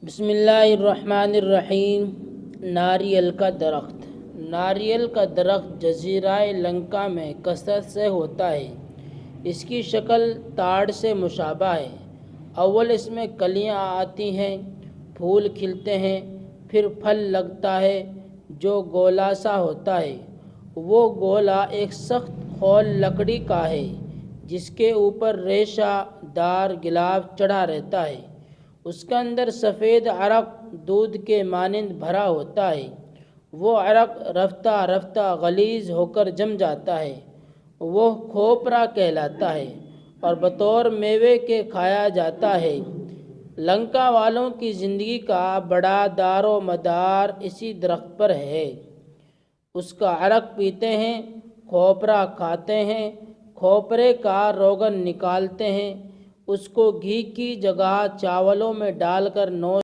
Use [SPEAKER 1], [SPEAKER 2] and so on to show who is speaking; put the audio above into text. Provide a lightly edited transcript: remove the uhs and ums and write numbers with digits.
[SPEAKER 1] بسم اللہ الرحمن الرحیم۔ ناریل کا درخت۔ ناریل کا درخت جزیرہ لنکا میں کثرت سے ہوتا ہے۔ اس کی شکل تاڑ سے مشابہ ہے۔ اول اس میں کلیاں آتی ہیں، پھول کھلتے ہیں، پھر پھل لگتا ہے جو گولا سا ہوتا ہے۔ وہ گولا ایک سخت خول لکڑی کا ہے جس کے اوپر ریشہ دار غلاف چڑھا رہتا ہے۔ اس کے اندر سفید عرق دودھ کے مانند بھرا ہوتا ہے۔ وہ عرق رفتہ رفتہ غلیظ ہو کر جم جاتا ہے۔ وہ کھوپرا کہلاتا ہے اور بطور میوے کے کھایا جاتا ہے۔ لنکا والوں کی زندگی کا بڑا دار و مدار اسی درخت پر ہے۔ اس کا عرق پیتے ہیں، کھوپرا کھاتے ہیں، کھوپرے کا روغن نکالتے ہیں، اس کو گھی کی جگہ چاولوں میں ڈال کر نوش